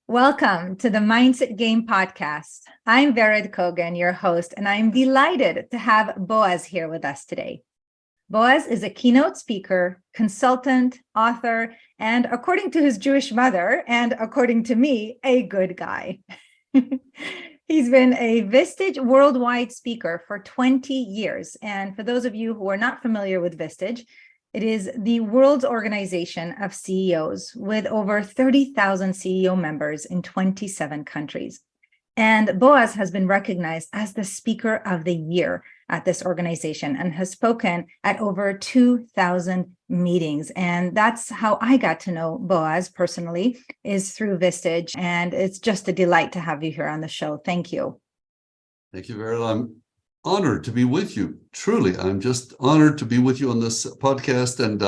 Welcome to the Mindset Game podcast. I'm Vered Kogan, your host, and I'm delighted to have Boaz here with us today. Boaz is a keynote speaker, consultant, author, and according to his Jewish mother, and according to me, a good guy. He's been a Vistage Worldwide speaker for 20 years. And for those of you who are not familiar with Vistage, it is the world's organization of CEOs with over 30,000 CEO members in 27 countries. And Boaz has been recognized as the Speaker of the Year at this organization and has spoken at over 2,000 meetings. And that's how I got to know Boaz personally, is through Vistage. And it's just a delight to have you here on the show. Thank you. Thank you, Vera. I'm honored to be with you. Truly, I'm just honored to be with you on this podcast. And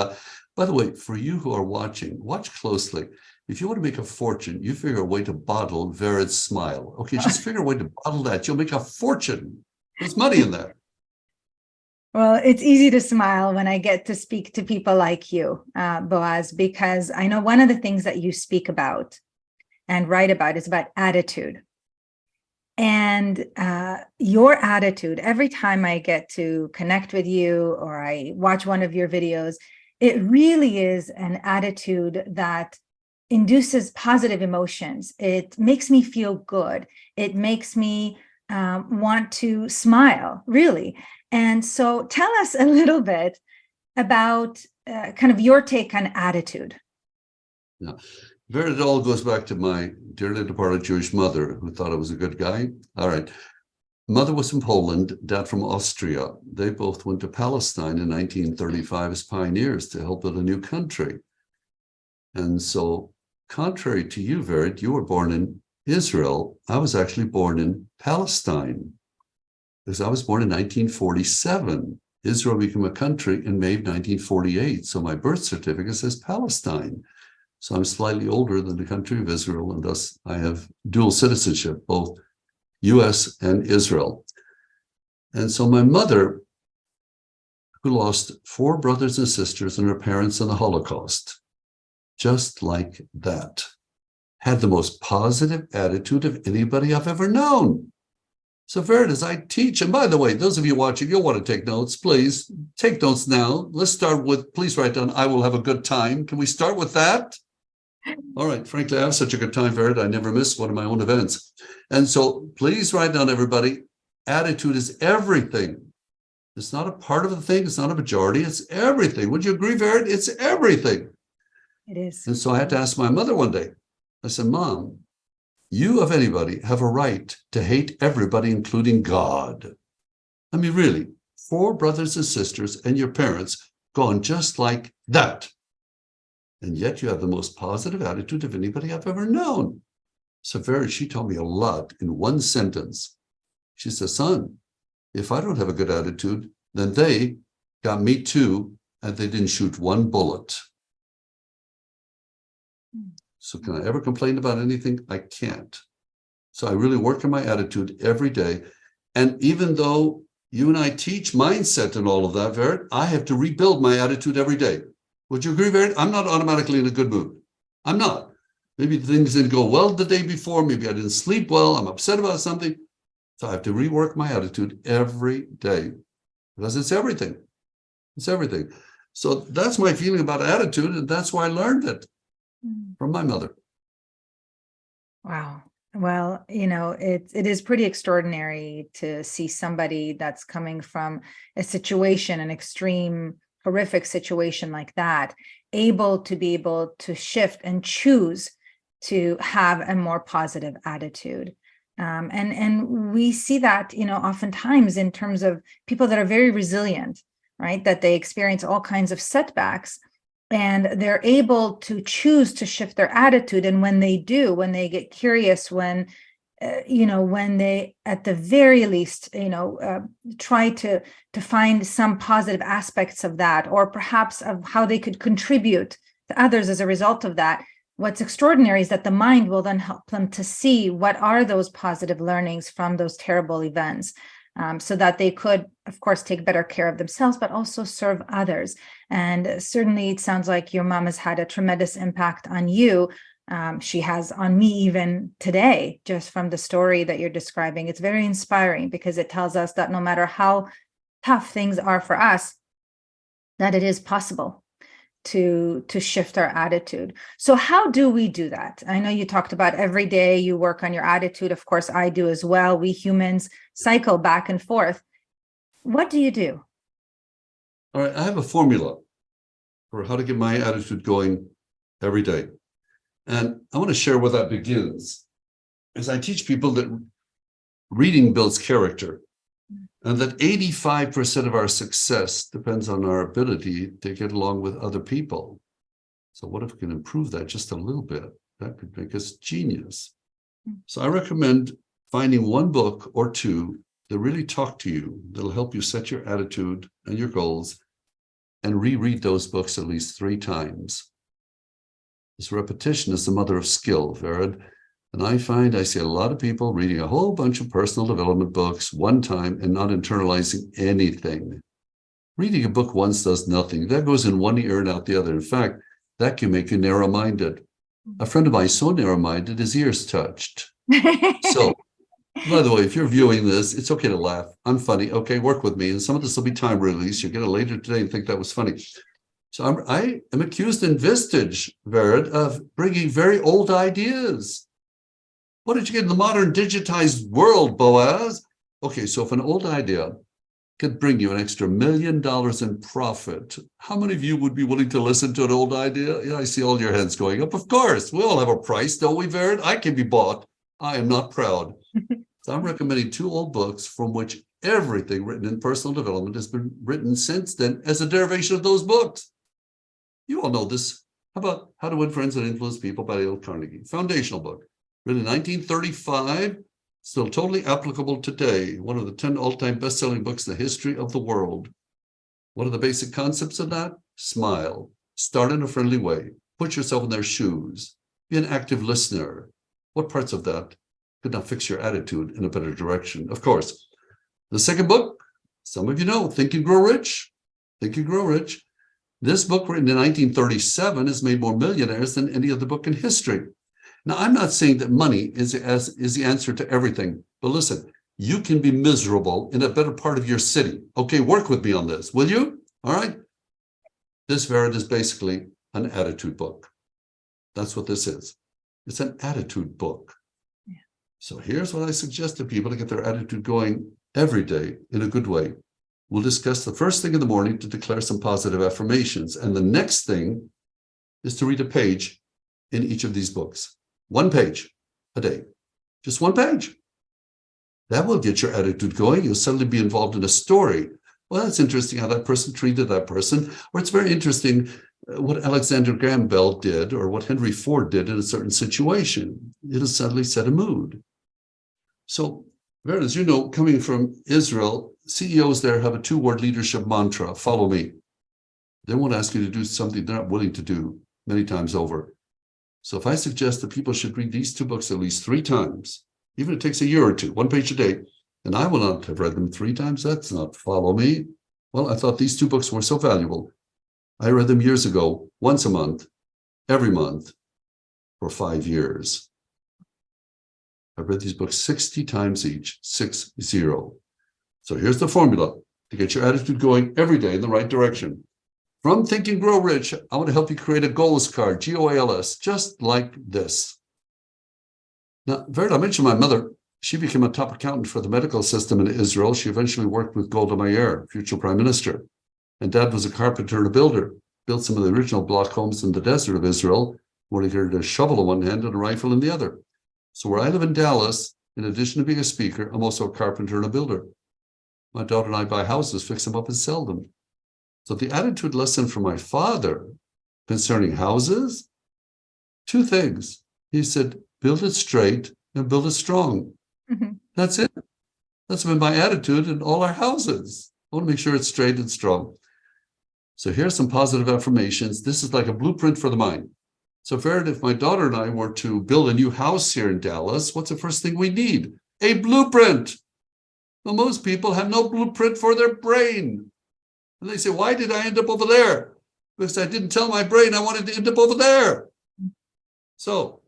by the way, for you who are watching, watch closely. If you want to make a fortune, you figure a way to bottle Vera's smile. Okay, just figure a way to bottle that. You'll make a fortune. There's money in that. Well, it's easy to smile when I get to speak to people like you, Boaz, because I know one of the things that you speak about and write about is about attitude. And your attitude, every time I get to connect with you or I watch one of your videos, it really is an attitude that induces positive emotions. It makes me feel good. It makes me want to smile, really. And so tell us a little bit about kind of your take on attitude. Yeah. It all goes back to my dearly departed Jewish mother, who thought I was a good guy. All right. Mother was from Poland, dad from Austria. They both went to Palestine in 1935 as pioneers to help build a new country. And so, contrary to you, Vered, you were born in Israel. I was actually born in Palestine because I was born in 1947. Israel became a country in May of 1948. So my birth certificate says Palestine. So I'm slightly older than the country of Israel, and thus I have dual citizenship, both US and Israel. And so my mother, who lost 4 brothers and sisters and her parents in the Holocaust, just like that, had the most positive attitude of anybody I've ever known. So Vered, as I teach, and by the way, those of you watching, you'll want to take notes, please take notes now. Let's start with, please write down, I will have a good time. Can we start with that? All right, frankly, I have such a good time, Vered. I never miss one of my own events. And so please write down, everybody, attitude is everything. It's not a part of the thing. It's not a majority. It's everything. Would you agree, Vered? It's everything. It is. And so I had to ask my mother one day, I said, Mom, you of anybody have a right to hate everybody, including God. I mean, really, 4 brothers and sisters and your parents gone just like that. And yet you have the most positive attitude of anybody I've ever known. So Vered, she told me a lot in one sentence. She says, son, if I don't have a good attitude, then they got me too, and they didn't shoot one bullet. So can I ever complain about anything? I can't. So I really work on my attitude every day. And even though you and I teach mindset and all of that, Vered, I have to rebuild my attitude every day. Would you agree, Vered? I'm not automatically in a good mood. I'm not. Maybe things didn't go well the day before. Maybe I didn't sleep well. I'm upset about something. So I have to rework my attitude every day because it's everything. It's everything. So that's my feeling about attitude. And that's why I learned it from my mother. Wow. Well, it is pretty extraordinary to see somebody that's coming from a situation, an extreme, horrific situation like that, able to shift and choose to have a more positive attitude. And we see that, oftentimes in terms of people that are very resilient, right? That they experience all kinds of setbacks and they're able to choose to shift their attitude. And when they do, when they get curious, when they, at the very least, try to find some positive aspects of that, or perhaps of how they could contribute to others as a result of that. What's extraordinary is that the mind will then help them to see what are those positive learnings from those terrible events, so that they could, of course, take better care of themselves, but also serve others. And certainly it sounds like your mom has had a tremendous impact on you, she has on me even today, just from the story that you're describing. It's very inspiring because it tells us that no matter how tough things are for us, that it is possible to shift our attitude. So how do we do that? I know you talked about every day you work on your attitude. Of course, I do as well. We humans cycle back and forth. What do you do? All right, I have a formula for how to get my attitude going every day. And I want to share where that begins. As I teach people that reading builds character, and that 85% of our success depends on our ability to get along with other people. So what if we can improve that just a little bit? That could make us genius. So I recommend finding one book or two that really talk to you, that'll help you set your attitude and your goals, and reread those books at least 3 times. This repetition is the mother of skill, Vered. And I find I see a lot of people reading a whole bunch of personal development books one time and not internalizing anything. Reading a book once does nothing. That goes in one ear and out the other. In fact, that can make you narrow-minded. A friend of mine is so narrow-minded, his ears touched. So, by the way, if you're viewing this, it's okay to laugh. I'm funny. Okay, work with me. And some of this will be time release. You'll get it later today and think that was funny. So I am accused in Vistage, Vered, of bringing very old ideas. What did you get in the modern digitized world, Boaz? Okay, so if an old idea could bring you an extra $1 million in profit, how many of you would be willing to listen to an old idea? Yeah, I see all your hands going up. Of course, we all have a price, don't we, Vered? I can be bought. I am not proud. So I'm recommending 2 old books from which everything written in personal development has been written since then as a derivation of those books. You all know this. How about How to Win Friends and Influence People by Dale Carnegie? Foundational book. Written in 1935, still totally applicable today. One of the 10 all-time best-selling books in the history of the world. What are the basic concepts of that? Smile. Start in a friendly way. Put yourself in their shoes. Be an active listener. What parts of that could not fix your attitude in a better direction? Of course. The second book, some of you know, Think and Grow Rich. Think and Grow Rich. This book, written in 1937, has made more millionaires than any other book in history. Now, I'm not saying that money is the answer to everything, but listen, you can be miserable in a better part of your city. Okay, work with me on this, will you? All right? This, Vered, is basically an attitude book. That's what this is. It's an attitude book. Yeah. So here's what I suggest to people to get their attitude going every day in a good way. We'll discuss the first thing in the morning to declare some positive affirmations. And the next thing is to read a page in each of these books. 1 page a day, just 1 page. That will get your attitude going. You'll suddenly be involved in a story. Well, that's interesting how that person treated that person. Or it's very interesting what Alexander Graham Bell did or what Henry Ford did in a certain situation. It'll suddenly set a mood. So, as you know, coming from Israel, CEOs there have a 2-word leadership mantra: follow me. They won't ask you to do something they're not willing to do many times over. So if I suggest that people should read these 2 books at least 3 times, even if it takes a year or 2, 1 page a day, and I will not have read them 3 times, that's not follow me. Well, I thought these 2 books were so valuable. I read them years ago, once a month, every month, for 5 years. I've read these books 60 times each, 60. So here's the formula to get your attitude going every day in the right direction. From Think and Grow Rich, I want to help you create a goals card, GOALS, just like this. Now, Vered, I mentioned my mother. She became a top accountant for the medical system in Israel. She eventually worked with Golda Meir, future prime minister. And Dad was a carpenter and a builder, built some of the original block homes in the desert of Israel, where he carried a shovel in one hand and a rifle in the other. So where I live in Dallas, in addition to being a speaker, I'm also a carpenter and a builder. My daughter and I buy houses, fix them up, and sell them. So the attitude lesson from my father concerning houses, 2 things. He said, build it straight and build it strong. Mm-hmm. That's it. That's been my attitude in all our houses. I want to make sure it's straight and strong. So here's some positive affirmations. This is like a blueprint for the mind. So Vered, if my daughter and I were to build a new house here in Dallas, what's the first thing we need? A blueprint. Well, most people have no blueprint for their brain. And they say, why did I end up over there? Because I didn't tell my brain I wanted to end up over there. So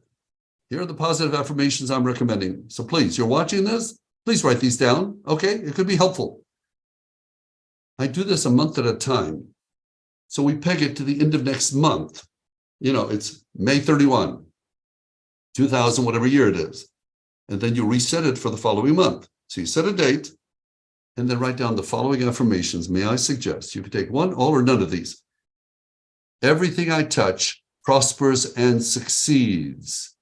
here are the positive affirmations I'm recommending. So please, you're watching this, please write these down, okay? It could be helpful. I do this a month at a time. So we peg it to the end of next month. You know, it's May 31, 2000, whatever year it is. And then you reset it for the following month. So you set a date and then write down the following affirmations. May I suggest you could take one, all, or none of these. Everything I touch prospers and succeeds.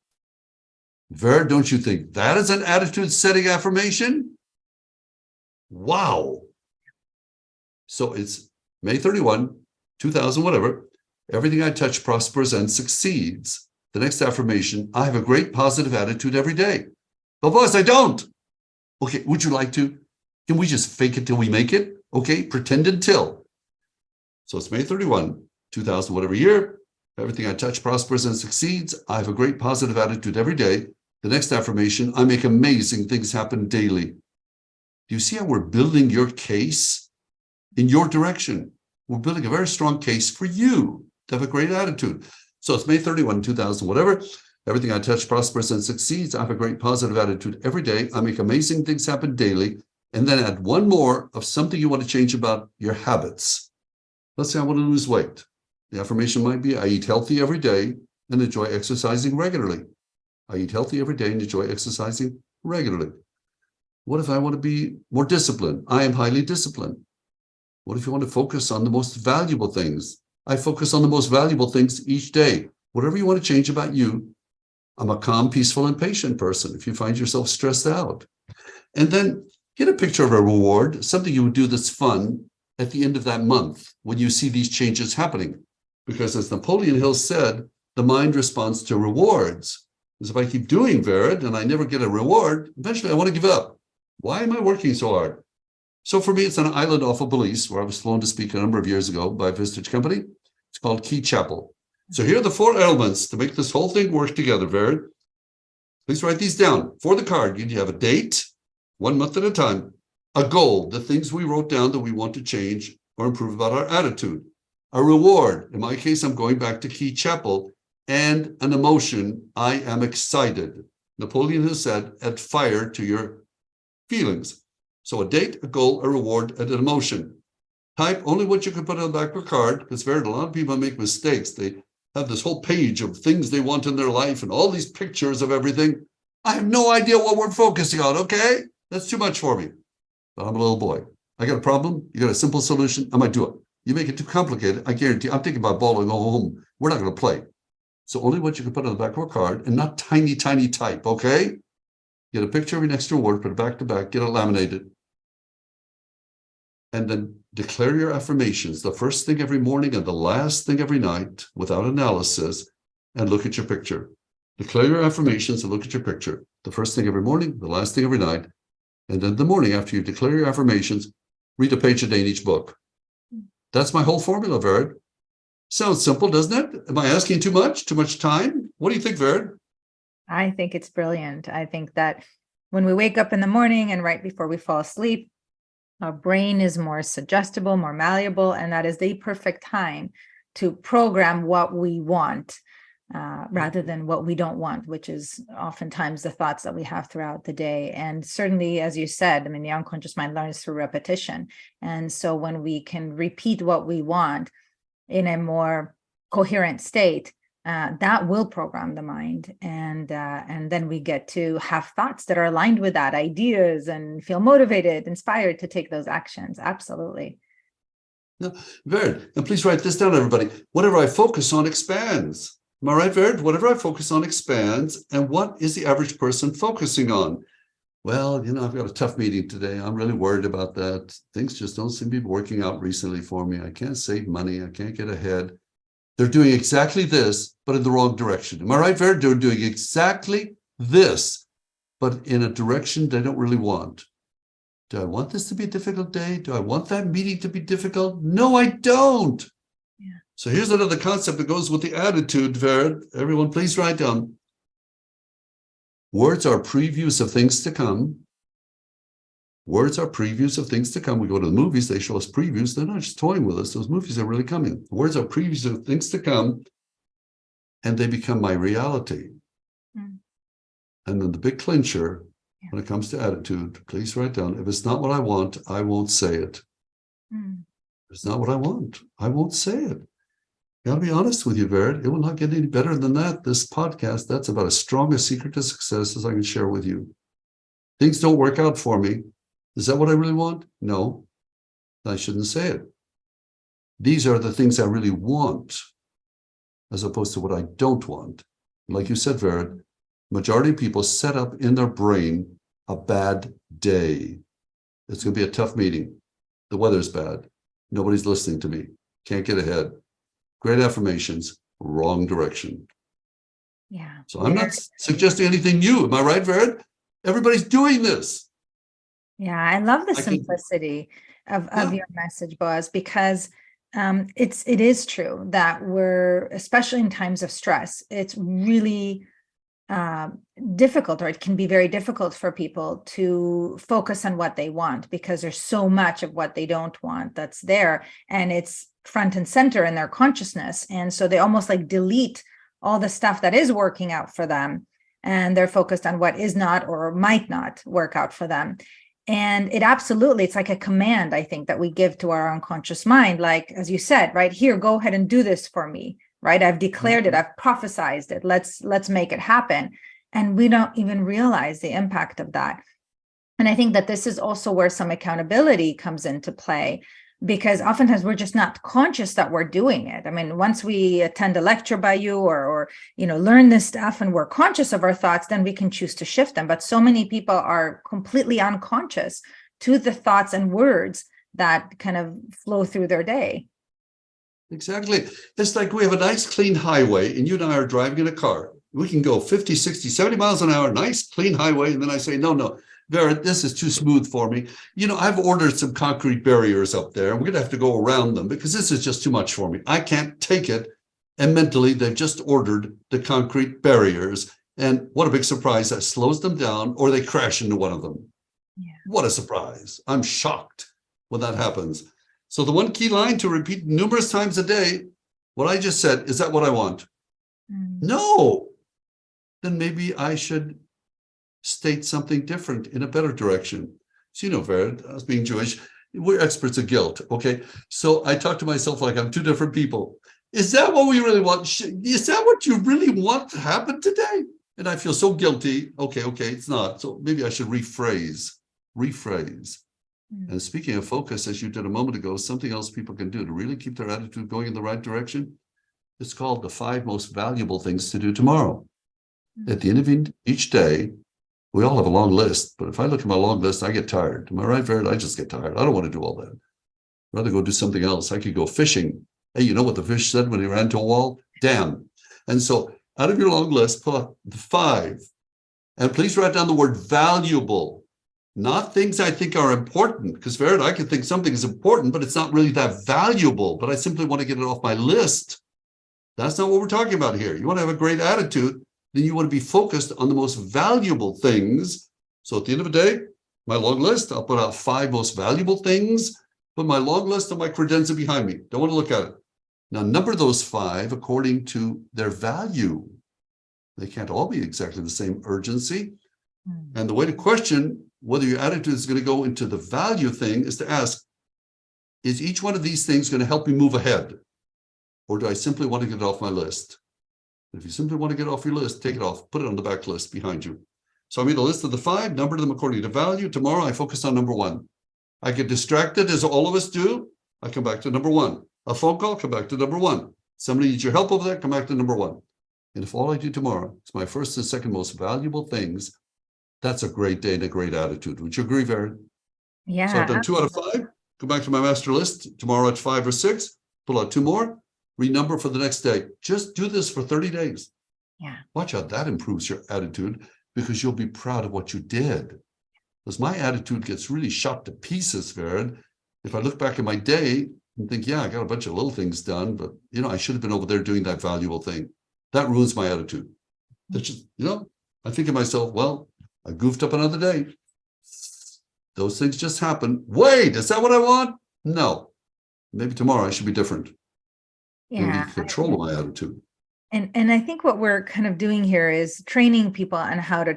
Ver, don't you think that is an attitude-setting affirmation? Wow. So it's May 31, 2000, whatever. Everything I touch prospers and succeeds. The next affirmation, I have a great positive attitude every day. But boss, I don't. Okay, would you like to? Can we just fake it till we make it? Okay, pretend until. So it's May 31, 2000, whatever year. Everything I touch prospers and succeeds. I have a great positive attitude every day. The next affirmation, I make amazing things happen daily. Do you see how we're building your case in your direction? We're building a very strong case for you to have a great attitude. So it's May 31, 2000, whatever. Everything I touch prospers and succeeds. I have a great positive attitude every day. I make amazing things happen daily. And then add one more of something you want to change about your habits. Let's say I want to lose weight. The affirmation might be, I eat healthy every day and enjoy exercising regularly. I eat healthy every day and enjoy exercising regularly. What if I want to be more disciplined? I am highly disciplined. What if you want to focus on the most valuable things? I focus on the most valuable things each day. Whatever you want to change about you, I'm a calm, peaceful, and patient person if you find yourself stressed out. And then get a picture of a reward, something you would do that's fun at the end of that month when you see these changes happening. Because as Napoleon Hill said, the mind responds to rewards. Because if I keep doing Vered and I never get a reward, eventually I want to give up. Why am I working so hard? So for me, it's an island off of Belize where I was flown to speak a number of years ago by a Vistage company. It's called Key Chapel. So here are the 4 elements to make this whole thing work together, Vered. Please write these down. For the card, you have a date, 1 month at a time, a goal, the things we wrote down that we want to change or improve about our attitude, a reward. In my case, I'm going back to Key Chapel, and an emotion, I am excited. Napoleon has said, add fire to your feelings. So a date, a goal, a reward, and an emotion. Type only what you can put on the back of a card, because a lot of people make mistakes. They have this whole page of things they want in their life and all these pictures of everything. I have no idea what we're focusing on, okay? That's too much for me. But I'm a little boy. I got a problem. You got a simple solution. I might do it. You make it too complicated, I guarantee I'm thinking about ball and go home. We're not going to play. So only what you can put on the back of a card and not tiny, tiny type, okay? Get a picture of your next word, put it back to back, get it laminated. And then declare your affirmations, the first thing every morning and the last thing every night without analysis, and look at your picture. Declare your affirmations and look at your picture. The first thing every morning, the last thing every night. And then the morning after you declare your affirmations, read a page a day in each book. That's my whole formula, Vered. Sounds simple, doesn't it? Am I asking too much? Too much time? What do you think, Vered? I think it's brilliant. I think that when we wake up in the morning and right before we fall asleep, our brain is more suggestible, more malleable, and that is the perfect time to program what we want rather than what we don't want, which is oftentimes the thoughts that we have throughout the day. And certainly, as you said, I mean, the unconscious mind learns through repetition. And so when we can repeat what we want in a more coherent state, that will program the mind, and then we get to have thoughts that are aligned with that, ideas, and feel motivated, inspired to take those actions. Absolutely. No, Vered, and please write this down, everybody. Whatever I focus on expands. Am I right, Vered? Whatever I focus on expands. And what is the average person focusing on? Well, you know, I've got a tough meeting today. I'm really worried about that. Things just don't seem to be working out recently for me. I can't save money. I can't get ahead. They're doing exactly this, but in the wrong direction. Am I right, Vered? They're doing exactly this, but in a direction they don't really want. Do I want this to be a difficult day? Do I want that meeting to be difficult? No, I don't. Yeah. So here's another concept that goes with the attitude, Vered. Everyone, please write down. Words are previews of things to come. Words are previews of things to come. We go to the movies, they show us previews. They're not just toying with us. Those movies are really coming. Words are previews of things to come. and they become my reality. Mm. And then the big clincher, Yeah. when it comes to attitude, please write down, if it's not what I want, I won't say it. Mm. If it's not what I want, I won't say it. Got to be honest with you, Vered. It will not get any better than that. This podcast, that's about as strong a secret to success as I can share with you. Things don't work out for me. Is that what I really want? No, I shouldn't say it. These are the things I really want, as opposed to what I don't want. Like you said, Vered, majority of people set up in their brain a bad day. It's going to be a tough meeting. The weather's bad. Nobody's listening to me. Can't get ahead. Great affirmations, wrong direction. Yeah. So I'm not suggesting anything new. Am I right, Vered? Everybody's doing this. Yeah, I love the I can- simplicity of Yeah. your message, Boaz, because it is true that we're, especially in times of stress, it's really difficult, or it can be very difficult for people to focus on what they want, because there's so much of what they don't want that's there, and it's front and center in their consciousness. And so they almost like delete all the stuff that is working out for them, and they're focused on what is not or might not work out for them. And it absolutely, it's like a command, I think, that we give to our unconscious mind, like, as you said, right here, go ahead and do this for me, right? I've declared it, I've prophesized it, let's make it happen. And we don't even realize the impact of that. And I think that this is also where some accountability comes into play, because oftentimes we're just not conscious that we're doing it. I mean, once we attend a lecture by you, or learn this stuff, and we're conscious of our thoughts, then we can choose to shift them. But so many people are completely unconscious to the thoughts and words that kind of flow through their day. Exactly. It's like we have a nice clean highway, and you and I are driving in a car. We can go 50, 60, 70 miles an hour, nice clean highway. And then I say, no, Vera, this is too smooth for me. I've ordered some concrete barriers up there, and we're going to have to go around them because this is just too much for me. I can't take it. And mentally, they've just ordered the concrete barriers. And what a big surprise. That slows them down, or they crash into one of them. Yeah. What a surprise. I'm shocked when that happens. So the one key line to repeat numerous times a day, what I just said, is that what I want? No. Then maybe I should state something different in a better direction. So, Vera, us being Jewish, we're experts of guilt, okay? So I talk to myself like I'm two different people. Is that what we really want? Is that what you really want to happen today? And I feel so guilty. Okay, it's not. So maybe I should rephrase. And speaking of focus, as you did a moment ago, something else people can do to really keep their attitude going in the right direction, it's called the 5 most valuable things to do tomorrow. At the end of each day, we all have a long list, but if I look at my long list, I get tired. Am I right, Vered? I just get tired. I don't want to do all that. I'd rather go do something else. I could go fishing. Hey, you know what the fish said when he ran to a wall? Damn. And so out of your long list, pull out the 5. And please write down the word valuable. Not things I think are important, because Vered, I could think something is important, but it's not really that valuable, but I simply want to get it off my list. That's not what we're talking about here. You want to have a great attitude, then you want to be focused on the most valuable things. So at the end of the day, my long list, I'll put out 5 most valuable things, put my long list of my credenza behind me. Don't want to look at it. Now number those 5 according to their value. They can't all be exactly the same urgency. And the way to question whether your attitude is going to go into the value thing is to ask, is each one of these things going to help me move ahead? Or do I simply want to get it off my list? If you simply want to get it off your list, take it off, put it on the back list behind you. So I made a list of the 5, numbered them according to value. Tomorrow I focus on number 1. I get distracted, as all of us do. I come back to number 1. A phone call, come back to number 1. Somebody needs your help over there, come back to number 1. And if all I do tomorrow is my first and second most valuable things, that's a great day and a great attitude. Would you agree, Vered? Yeah. So I've done 2 out of 5. Go back to my master list. Tomorrow at 5 or 6. Pull out 2 more. Renumber for the next day. Just do this for 30 days. Yeah. Watch how that improves your attitude, because you'll be proud of what you did. Because my attitude gets really shot to pieces, Vered. If I look back at my day and think, yeah, I got a bunch of little things done, but I should have been over there doing that valuable thing. That ruins my attitude. That's just, I think of myself, well, I goofed up another day. Those things just happen. Wait, is that what I want? No. Maybe tomorrow I should be different. Yeah. Maybe control of my attitude. And I think what we're kind of doing here is training people on how to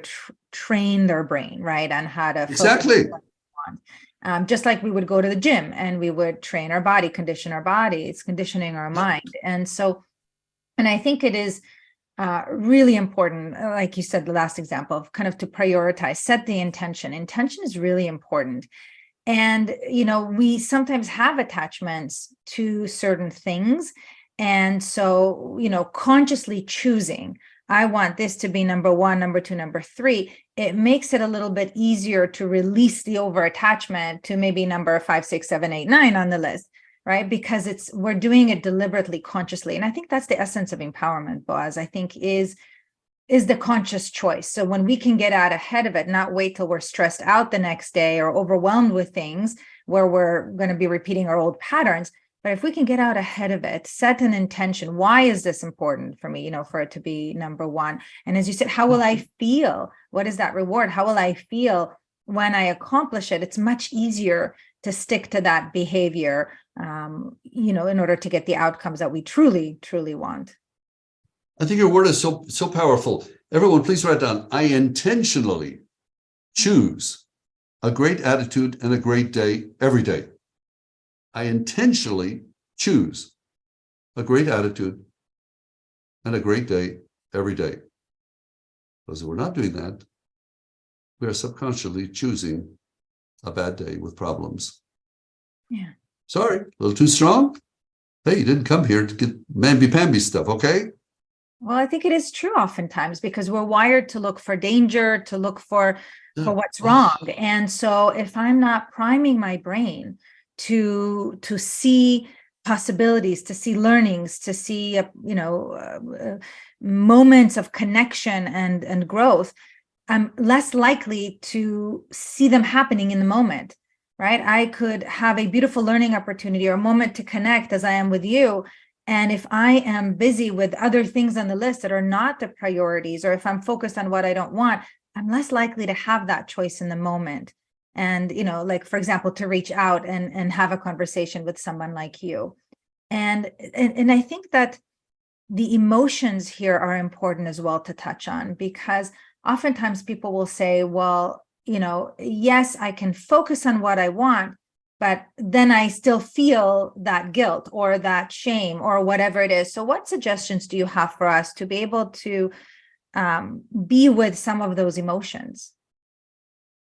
train their brain, right? On how to focus Exactly. on what they want. Just like we would go to the gym and we would train our body, condition our body, it's conditioning our mind. And so, and I think it is really important, like you said, the last example of kind of to prioritize, set the intention. Intention is really important. And, we sometimes have attachments to certain things. And so, consciously choosing, I want this to be number one, number two, number three, it makes it a little bit easier to release the over attachment to maybe number 5, 6, 7, 8, 9 on the list, right? Because we're doing it deliberately, consciously. And I think that's the essence of empowerment, Boaz, I think is the conscious choice. So when we can get out ahead of it, not wait till we're stressed out the next day or overwhelmed with things where we're going to be repeating our old patterns. But if we can get out ahead of it, set an intention. Why is this important for me, for it to be number one? And as you said, how will I feel? What is that reward? How will I feel when I accomplish it? It's much easier to stick to that behavior, in order to get the outcomes that we truly, truly want. I think your word is so powerful. Everyone, please write down, I intentionally choose a great attitude and a great day every day. I intentionally choose a great attitude and a great day every day. Because if we're not doing that, we are subconsciously choosing a bad day with problems. Yeah. Sorry, a little too strong? Hey, you didn't come here to get mamby-pamby stuff, okay? Well, I think it is true oftentimes because we're wired to look for danger, to look for what's wrong. And so if I'm not priming my brain to see possibilities, to see learnings, to see moments of connection and growth, I'm less likely to see them happening in the moment, right? I could have a beautiful learning opportunity or a moment to connect as I am with you. And if I am busy with other things on the list that are not the priorities, or if I'm focused on what I don't want, I'm less likely to have that choice in the moment. And, like, for example, to reach out and have a conversation with someone like you. And I think that the emotions here are important as well to touch on, because oftentimes people will say, well, yes, I can focus on what I want, but then I still feel that guilt or that shame or whatever it is. So what suggestions do you have for us to be able to be with some of those emotions?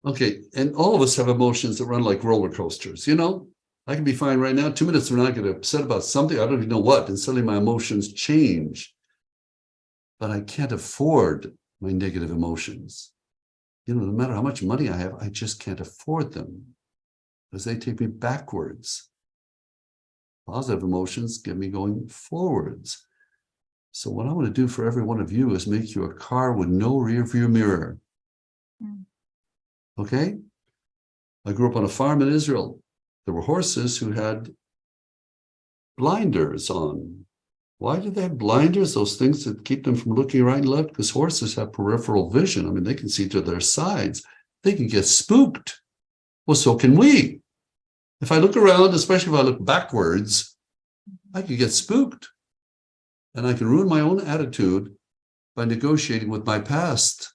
Okay, and all of us have emotions that run like roller coasters. I can be fine right now. 2 minutes from now, I get upset about something. I don't even know what. And suddenly my emotions change. But I can't afford my negative emotions. No matter how much money I have, I just can't afford them because they take me backwards. Positive emotions get me going forwards. So what I want to do for every one of you is make you a car with no rear view mirror. Okay? I grew up on a farm in Israel. There were horses who had blinders on. Why do they have blinders? Those things that keep them from looking right and left? Because horses have peripheral vision. I mean, they can see to their sides. They can get spooked. Well, so can we. If I look around, especially if I look backwards, I could get spooked. And I can ruin my own attitude by negotiating with my past.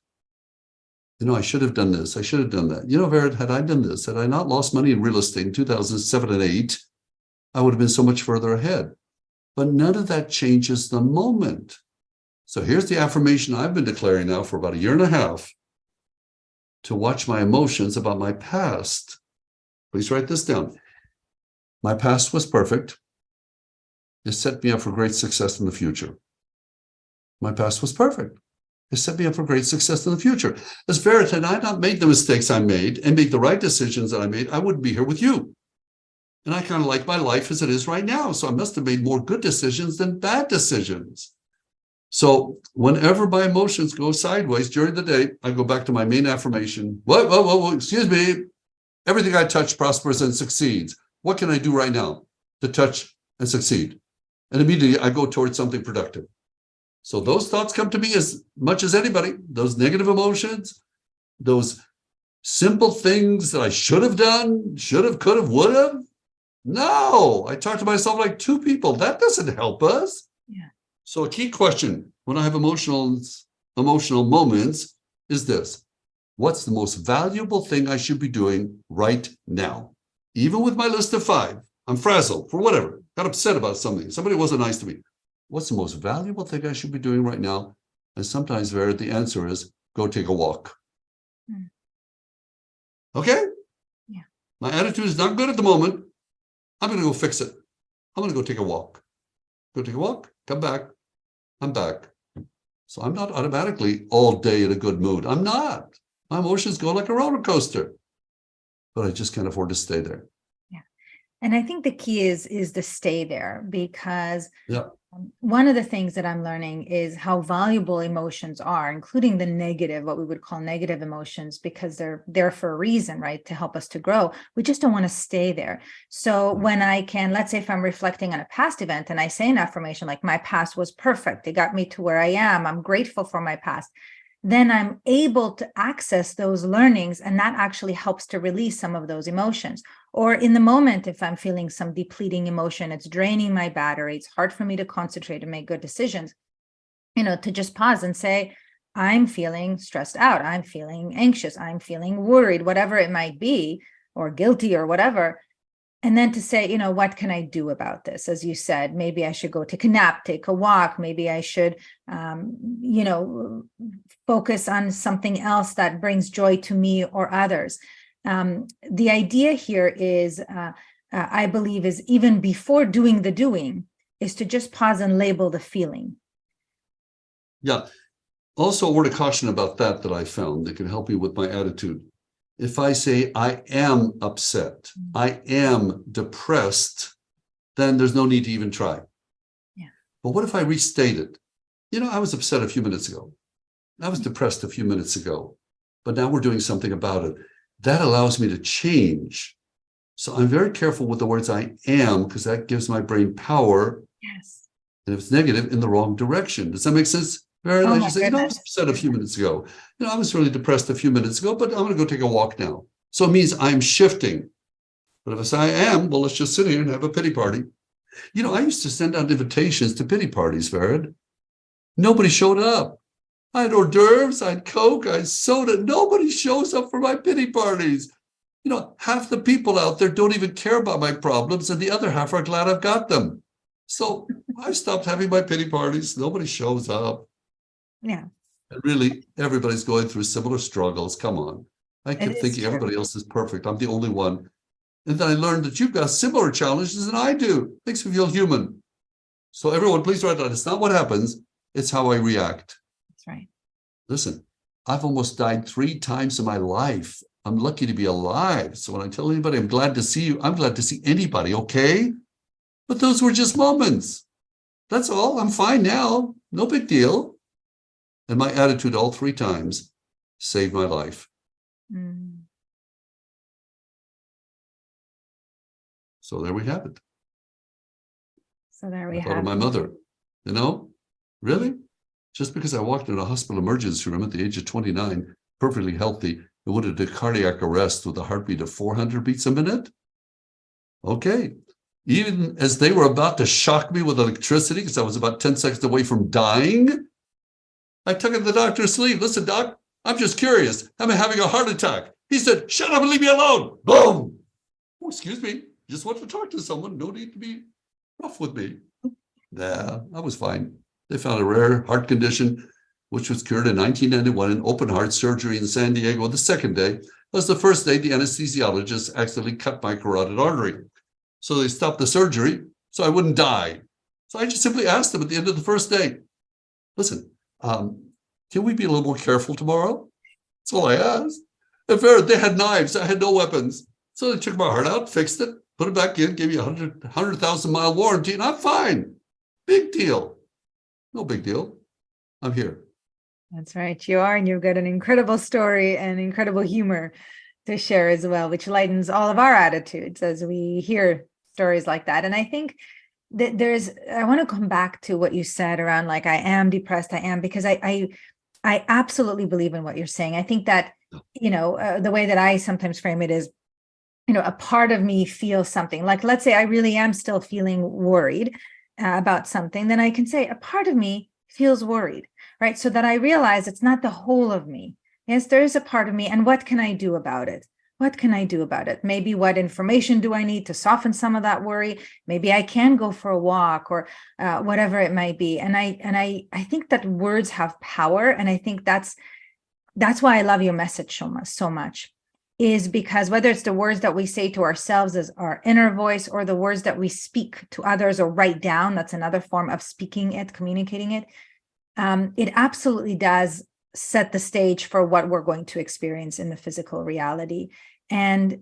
I should have done this. I should have done that. Vered, had I done this, had I not lost money in real estate in 2007 and 8, I would have been so much further ahead. But none of that changes the moment. So here's the affirmation I've been declaring now for about 1.5 years to watch my emotions about my past. Please write this down. My past was perfect. It set me up for great success in the future. My past was perfect. It set me up for great success in the future. As Verit, had I not made the mistakes I made and made the right decisions that I made, I wouldn't be here with you. And I kind of like my life as it is right now. So I must have made more good decisions than bad decisions. So whenever my emotions go sideways during the day, I go back to my main affirmation. Whoa, excuse me. Everything I touch prospers and succeeds. What can I do right now to touch and succeed? And immediately I go towards something productive. So those thoughts come to me as much as anybody, those negative emotions, those simple things that I should have done, should have, could have, would have. No, I talk to myself like two people. That doesn't help us. Yeah. So a key question when I have emotional moments is this: what's the most valuable thing I should be doing right now? Even with my list of 5, I'm frazzled for whatever, got upset about something. Somebody wasn't nice to me. What's the most valuable thing I should be doing right now? And sometimes, Vera, the answer is go take a walk. Okay? Yeah. My attitude is not good at the moment. I'm going to go fix it. I'm going to go take a walk. Go take a walk, come back. I'm back. So I'm not automatically all day in a good mood. I'm not. My emotions go like a roller coaster. But I just can't afford to stay there. Yeah. And I think the key is to stay there, because Yeah. one of the things that I'm learning is how valuable emotions are, including the negative, what we would call negative emotions, because they're there for a reason, right? To help us to grow. We just don't want to stay there. So when I can, let's say if I'm reflecting on a past event and I say an affirmation like my past was perfect, it got me to where I am, I'm grateful for my past, then I'm able to access those learnings, and that actually helps to release some of those emotions. Or in the moment, if I'm feeling some depleting emotion, it's draining my battery, it's hard for me to concentrate and make good decisions, to just pause and say, I'm feeling stressed out, I'm feeling anxious, I'm feeling worried, whatever it might be, or guilty or whatever. And then to say, what can I do about this? As you said, maybe I should go take a nap, take a walk. Maybe I should, focus on something else that brings joy to me or others. The idea here is, I believe, is even before doing the doing, is to just pause and label the feeling. Yeah. Also, a word of caution about that I found that can help me with my attitude. If I say I am upset, I am depressed, then there's no need to even try. Yeah. But what if I restate it? I was upset a few minutes ago. I was depressed a few minutes ago, but now we're doing something about it. That allows me to change. So I'm very careful with the words I am, because that gives my brain power. Yes. And if it's negative, in the wrong direction. Does that make sense? Oh I my just say, I was goodness. upset a few minutes ago. I was really depressed a few minutes ago, but I'm going to go take a walk now. So it means I'm shifting. But if I say I am, well, let's just sit here and have a pity party. I used to send out invitations to pity parties, Vered. Nobody showed up. I had hors d'oeuvres, I had Coke, I had soda. Nobody shows up for my pity parties. Half the people out there don't even care about my problems, and the other half are glad I've got them. So I stopped having my pity parties. Nobody shows up. Yeah. And really, everybody's going through similar struggles. Come on. I kept thinking everybody else is perfect. I'm the only one. And then I learned that you've got similar challenges than I do. Makes me feel human. So everyone, please write down. It's not what happens. It's how I react. That's right. Listen, I've almost died 3 times in my life. I'm lucky to be alive. So when I tell anybody I'm glad to see you, I'm glad to see anybody, okay? But those were just moments. That's all. I'm fine now. No big deal. And my attitude all 3 times saved my life. So there we have it. So there we I thought have of my mother, really? Just because I walked in a hospital emergency room at the age of 29, perfectly healthy, and would have did cardiac arrest with a heartbeat of 400 beats a minute? Okay. Even as they were about to shock me with electricity, because I was about 10 seconds away from dying, I took it to the doctor's sleeve. Listen, doc, I'm just curious. Am I having a heart attack? He said, shut up and leave me alone. Boom. Oh, excuse me. Just want to talk to someone. No need to be rough with me. Nah, I was fine. They found a rare heart condition, which was cured in 1991 in open heart surgery in San Diego. The second day was the first day the anesthesiologist accidentally cut my carotid artery. So they stopped the surgery so I wouldn't die. So I just simply asked them at the end of the first day, listen, can we be a little more careful tomorrow? That's all I asked. And they had knives. I had no weapons. So they took my heart out, fixed it, put it back in, gave me a 100,000-mile warranty, and I'm fine. Big deal. No big deal. I'm here. That's right. You are, and you've got an incredible story and incredible humor to share as well, which lightens all of our attitudes as we hear stories like that. And I think that I want to come back to what you said around like, I am depressed, I am, because I absolutely believe in what you're saying. I think that, the way that I sometimes frame it is, a part of me feels something like, let's say I really am still feeling worried. about something, then I can say a part of me feels worried, right? So that I realize it's not the whole of me. Yes, there is a part of me, and what can I do about it? What can I do about it? Maybe what information do I need to soften some of that worry? Maybe I can go for a walk, or whatever it might be. And I think that words have power, and I think that's why I love your message so much, is because whether it's the words that we say to ourselves as our inner voice, or the words that we speak to others or write down, that's another form of speaking it, communicating it. It absolutely does set the stage for what we're going to experience in the physical reality. And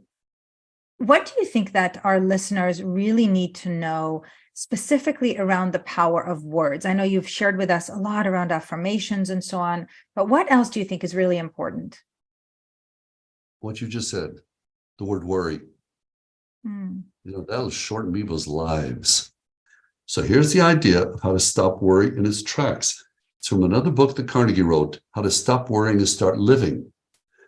what do you think that our listeners really need to know specifically around the power of words? I know you've shared with us a lot around affirmations and so on, but what else do you think is really important? What you just said, the word worry, that'll shorten people's lives. So here's the idea of how to stop worry in its tracks. It's from another book that Carnegie wrote, How to Stop Worrying and Start Living.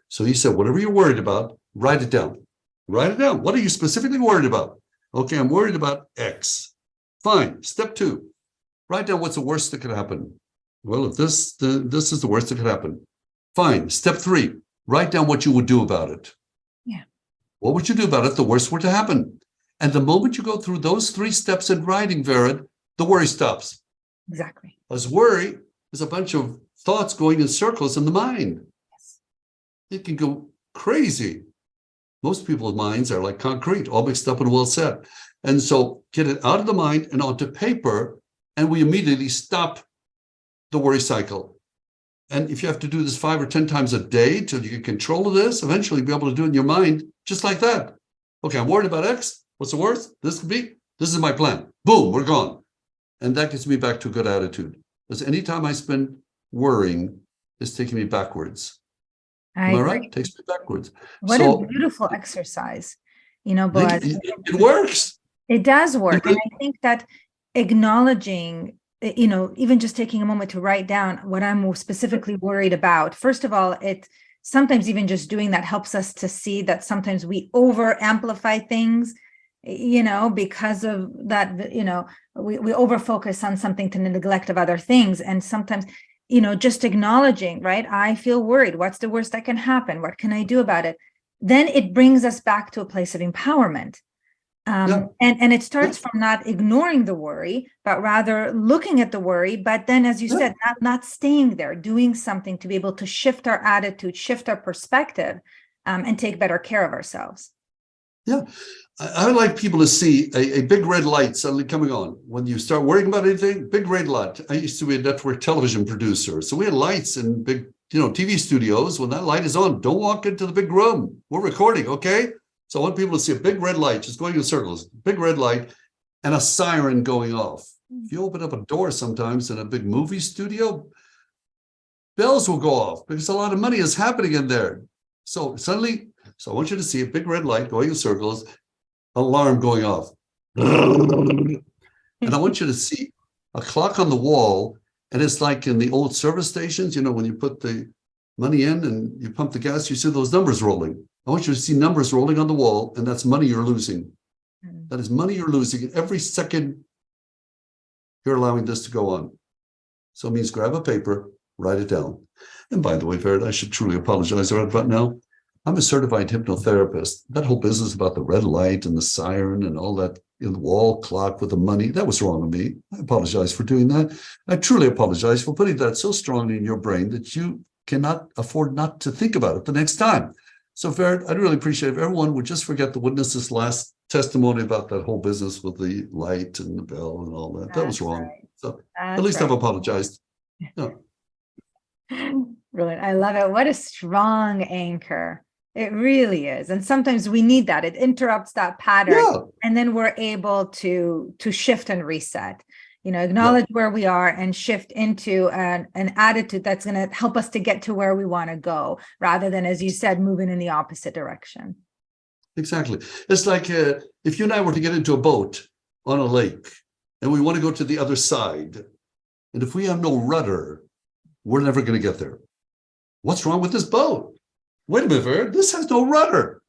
So he said, whatever you're worried about, write it down. Write it down. What are you specifically worried about? Okay, I'm worried about X. Fine. Step 2, write down what's the worst that could happen. Well, if this is the worst that could happen. Fine. Step 3, write down what you would do about it. Yeah. What would you do about it if the worst were to happen? And the moment you go through those 3 steps in writing, Vera, the worry stops. Exactly. Because worry is a bunch of thoughts going in circles in the mind. Yes. It can go crazy. Most people's minds are like concrete, all mixed up and well set. And so get it out of the mind and onto paper, and we immediately stop the worry cycle. And if you have to do this 5 or 10 times a day till you get control of this, eventually you'll be able to do it in your mind just like that. Okay, I'm worried about X. What's the worst? This could be. This is my plan. Boom, we're gone. And that gets me back to a good attitude. Because anytime I spend worrying, it's taking me backwards. Am I right? It takes me backwards. What a beautiful exercise, Boaz. It works. It does work. And I think that acknowledging, even just taking a moment to write down what I'm specifically worried about. First of all, it sometimes even just doing that helps us to see that sometimes we over amplify things, because of that, we over focus on something to the neglect of other things. And sometimes, just acknowledging, right? I feel worried. What's the worst that can happen? What can I do about it? Then it brings us back to a place of empowerment. And it starts from not ignoring the worry, but rather looking at the worry. But then, as you said, not staying there, doing something to be able to shift our attitude, shift our perspective, and take better care of ourselves. Yeah. I would like people to see a big red light suddenly coming on. When you start worrying about anything, big red light. I used to be a network television producer. So we had lights in big, TV studios. When that light is on, don't walk into the big room. We're recording, okay? So I want people to see a big red light just going in circles, big red light, and a siren going off. If you open up a door sometimes in a big movie studio, bells will go off because a lot of money is happening in there. So I want you to see a big red light going in circles, alarm going off. And I want you to see a clock on the wall, and it's like in the old service stations, when you put the money in and you pump the gas, you see those numbers rolling. I want you to see numbers rolling on the wall, and that's money you're losing. That is money you're losing. Every second you're allowing this to go on. So it means grab a paper, write it down. And by the way, Vered, I should truly apologize right about now. I'm a certified hypnotherapist. That whole business about the red light and the siren and all that in the wall clock with the money, that was wrong of me. I apologize for doing that. I truly apologize for putting that so strongly in your brain that you cannot afford not to think about it the next time. So, Vered, I'd really appreciate if everyone would just forget to witness this last testimony about that whole business with the light and the bell and all that. That was wrong. Right. So at least I've apologized. Yeah. Brilliant. I love it. What a strong anchor. It really is. And sometimes we need that. It interrupts that pattern. And then we're able to shift and reset. Acknowledge where we are and shift into an attitude that's going to help us to get to where we want to go, rather than, as you said, moving in the opposite direction. Exactly. It's like if you and I were to get into a boat on a lake and we want to go to the other side, and if we have no rudder, we're never going to get there. What's wrong with this boat? Wait a minute, Vered, this has no rudder.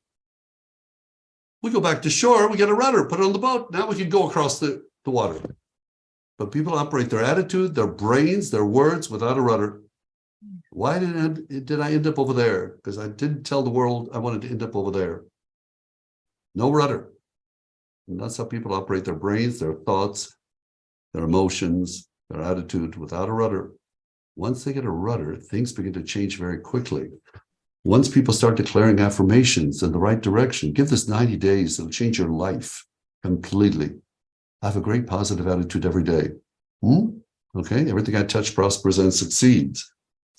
We go back to shore, we get a rudder, put it on the boat. Now we can go across the water. but people operate their attitude, their brains, their words without a rudder. Why did I end up over there? Because I didn't tell the world I wanted to end up over there. No rudder. And that's how people operate their brains, their thoughts, their emotions, their attitude without a rudder. Once they get a rudder, things begin to change very quickly. Once people start declaring affirmations in the right direction, give this 90 days, it'll change your life completely. I have a great positive attitude every day. Okay, everything I touch prospers and succeeds.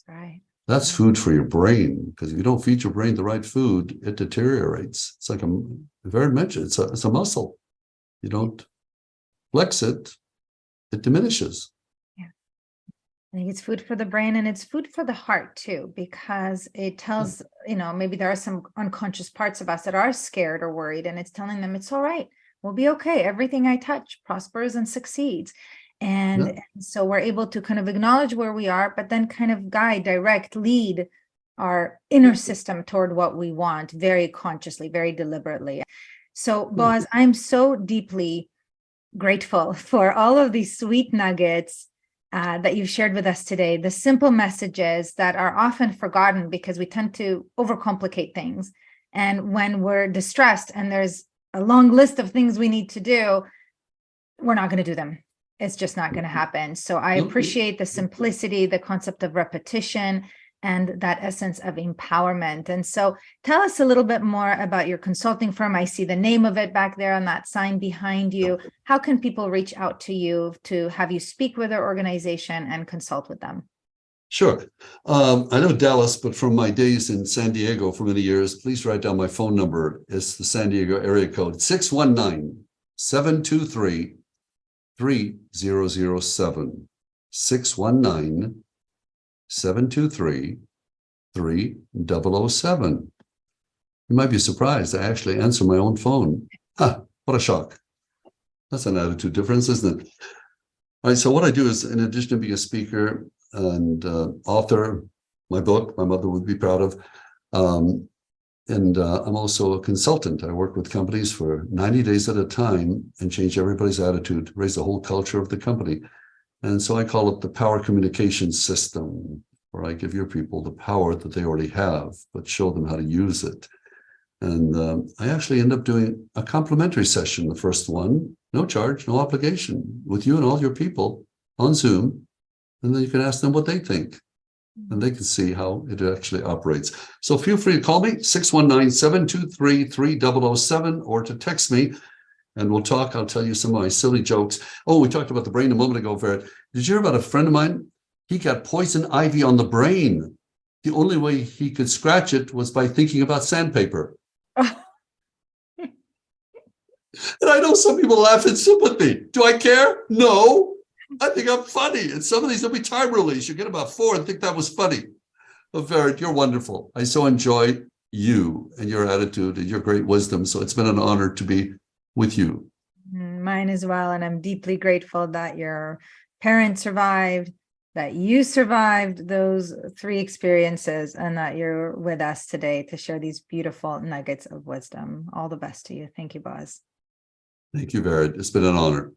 That's right. That's food for your brain, because if you don't feed your brain the right food, it deteriorates. It's like it's a muscle. You don't flex it, it diminishes. Yeah. I think it's food for the brain, and it's food for the heart too, because it tells, maybe there are some unconscious parts of us that are scared or worried, and it's telling them it's all right. We'll be okay. Everything I touch prospers and succeeds. And so we're able to kind of acknowledge where we are, but then kind of guide, direct, lead our inner system toward what we want very consciously, very deliberately. So, Boaz, I'm so deeply grateful for all of these sweet nuggets that you've shared with us today, the simple messages that are often forgotten because we tend to overcomplicate things. And when we're distressed and there's a long list of things we need to do, we're not going to do them. It's just not going to happen. So I appreciate the simplicity, the concept of repetition, and that essence of empowerment. And so tell us a little bit more about your consulting firm. I see the name of it back there on that sign behind you. How can people reach out to you to have you speak with their organization and consult with them? Sure. I know Dallas, but from my days in San Diego for many years, please write down my phone number. It's the San Diego area code, 619-723-3007. 619-723-3007. You might be surprised. I actually answer my own phone. What a shock. That's an attitude difference, isn't it? All right. So what I do is, in addition to being a speaker and author, my book, my mother would be proud of, and I'm also a consultant. I work with companies for 90 days at a time and change everybody's attitude, raise the whole culture of the company. And so I call it the power communication system, where I give your people the power that they already have, but show them how to use it. And I actually end up doing a complimentary session, the first one, no charge, no obligation, with you and all your people on Zoom. And then you can ask them what they think, and they can see how it actually operates. So feel free to call me, 619-723-3007, or to text me, and we'll talk. I'll tell you some of my silly jokes. Oh, we talked about the brain a moment ago, Vered. Did you hear about a friend of mine? He got poison ivy on the brain. The only way he could scratch it was by thinking about sandpaper. And I know some people laugh in sympathy. Do I care? No. I think I'm funny. And some of these will be time release. You get about 4 and think that was funny. But Vered, you're wonderful. I so enjoy you and your attitude and your great wisdom. So it's been an honor to be with you. Mine as well. And I'm deeply grateful that your parents survived, that you survived those 3 experiences, and that you're with us today to share these beautiful nuggets of wisdom. All the best to you. Thank you, Boaz. Thank you, Vered. It's been an honor.